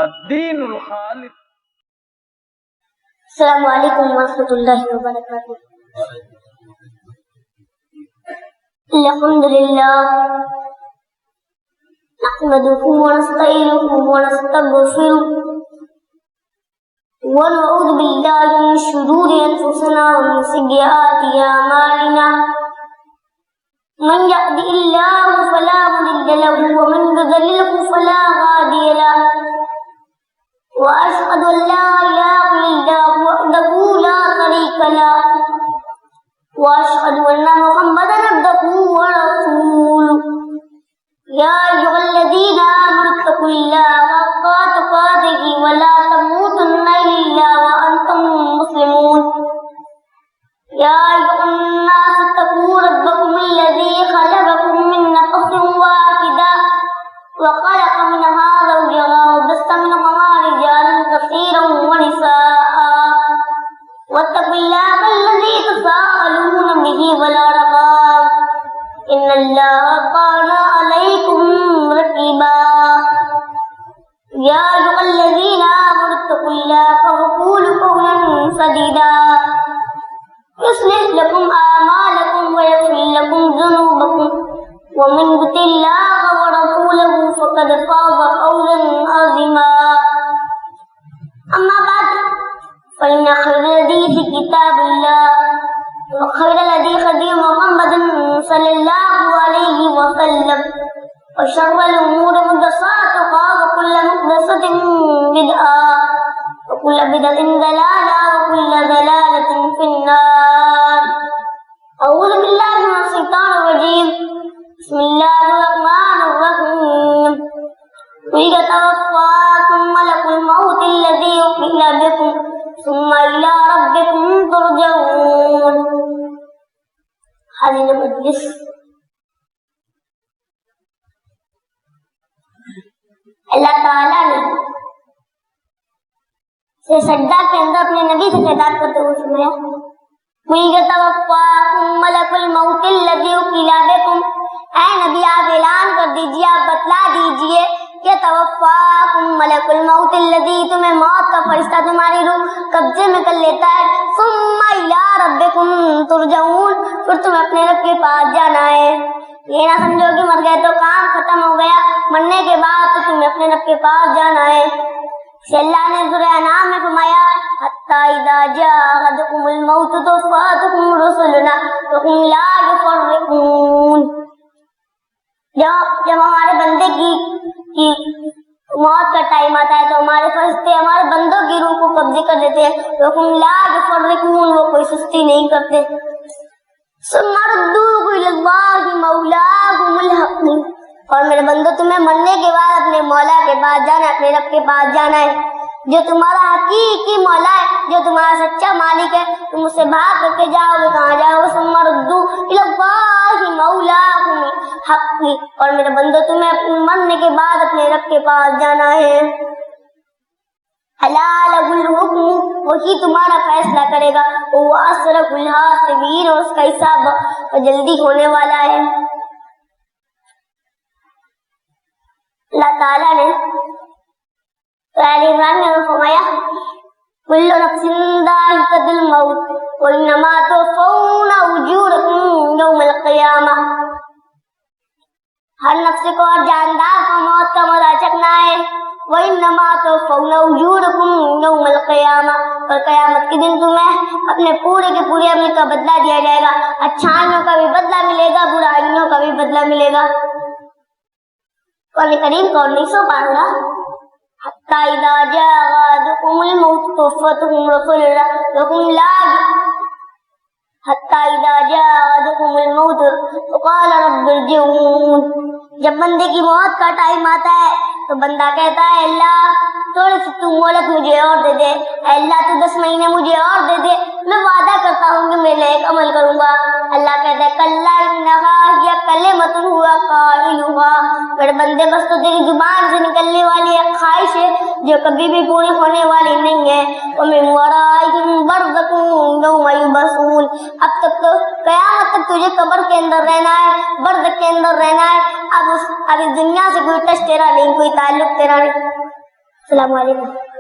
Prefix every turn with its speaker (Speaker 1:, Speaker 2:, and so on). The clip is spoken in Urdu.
Speaker 1: الدین الخالص.
Speaker 2: السلام علیکم ورحمۃ اللہ وبرکاتہ. الحمد للہ نحمده ونستعینه ونستغفره ونعوذ باللہ من شرور انفسنا ومن سیئات اعمالنا من يهده الله فلا مضل له ومن يضلل فلا هادي له واشهد ان لا اله الا الله وحده لا شريك له واشهد ان محمدا عبده ورسوله. يا ايها الذين امنوا اتقوا الله حق تقاته ولا تموتن الا وانتم مسلمون. يا ايها الناس اتقوا ربكم الذي خلقكم من نفس واحده وخلق منها زوجها وبث منهما رجالا كثيرا ونساء واتقوا الله الذي تساءلون به والارحام ان الله كان عليكم رقيبا. يا ايها الذين امنوا اتقوا الله وقولوا قولا سديدا يصلح لكم اعمالكم ويغفر لكم ذنوبكم ومن يطع الله ورسوله فقد فاز فوزا عظيما. اما بعد فإن خير الحديث كتاب الله وخير الهدي هدي محمد صلى الله عليه وسلم وشر الأمور محدثاتها وكل محدثة بدعة وكل بدعة ضلالة وكل ضلالة في النار. أعوذ بالله من الشيطان الرجيم. بسم الله الرحمن الرحيم. ويتوفاكم ملك الموت الذي وكل بكم ثم إلى ربكم ترجعون. حاضرین مجلس، اللہ تعالیٰ نے سجدہ کے اندر اپنے نبی سے خطاب کرتے ہوئے فرمایا وَيَتَوَفَّاكُم مَلَكُ الْمَوْتِ الَّذِي وُكِّلَ بِكُمْ. اے نبی آپ اعلان کر دیجئے، آپ بتلا دیجئے کہ توفاکم ملک الموت الذی، تمہیں موت کا فرشتہ تمہاری روح قبضے میں کر لیتا ہے. ثم الی ربکم ترجعون، پھر تمہیں اپنے رب کے پاس جانا ہے. یہ نہ سمجھو کہ مر گئے تو کام ختم ہو گیا، مرنے کے بعد تو تمہیں اپنے رب کے پاس جانا ہے. سے اللہ نے سورہ انعام میں فرمایا حتی اذا جاء احدکم الموت توفاتکم رسلنا وهم لا يفرقون. جب ہمارے بندے کی موت کا ٹائم آتا ہے تو ہمارے فرشتے ہمارے بندوں کی روح کو قبضے کر لیتے ہیں. وهم لا يفرقون، وہ کوئی سستی نہیں کرتے. ثم ردوه الى الله مولاهم الحق، اور میرے بندو تمہیں مرنے کے بعد اپنے مولا کے پاس جانا ہے، اپنے رب کے پاس جانا ہے جو تمہارا حقیقی مولا ہے، جو تمہارا سچا مالک ہے. تم اس سے بھاگ کر کے جاؤ گے، کہاں جاؤ گے؟ ثم ردوه الى الله مولاهم الحق، اور میرے بندو تمہیں مرنے کے بعد اپنے رب کے پاس جانا ہے. الا لہ الحکم، وہی تمہارا فیصلہ کرے گا. وہ اسرع الحاسبین، اور اس کا حساب جلدی ہونے والا ہے. اللہ تعالیٰ نے سورہ عمران میں فرمایا کل نفس ذائقۃ الموت وانما توفون اجورکم یوم القیامہ. ہر نفس کو اور جاندار کو موت کا مزہ چکھنا ہے. وانما توفون اجورکم یوم القیامہ، اور قیامت کے دن تمہیں اپنے پورے کے پورے عمل کا بدلہ دیا جائے گا. اچھائیوں کا بھی بدلہ ملے گا، برائیوں کا بھی بدلہ ملے گا. قرآن کریم کا 19 پارہ حتی اذا جاء احدکم الموت توفتهم رسلنا وهم لا حتی اذا جاء احدکم الموت وقال رب ارجعون. جب بندے کی موت کا ٹائم آتا ہے تو بندہ کہتا ہے اللہ تھوڑی سی تو مہلت مجھے اور دے دے، اے اللہ تو 10 مہینے مجھے اور دے دے، میں وعدہ کرتا ہوں کہ میں نیک عمل کروں گا. اللہ کہتا ہے کلا انہا ہی کلمۃ ہوا قائلھا، میرے بندے بس تو تیری زبان سے نکلنے والی ایک خواہش ہے جو کبھی بھی پوری ہونے والی نہیں ہے. ومن ورائہم برزخ یوم یبعثون، اب تک تو قیامت تک تجھے قبر کے اندر رہنا ہے، برزخ کے اندر رہنا ہے. اب اس دنیا سے کوئی ٹچ تیرا نہیں، کوئی تعلق تیرا نہیں. السلام علیکم.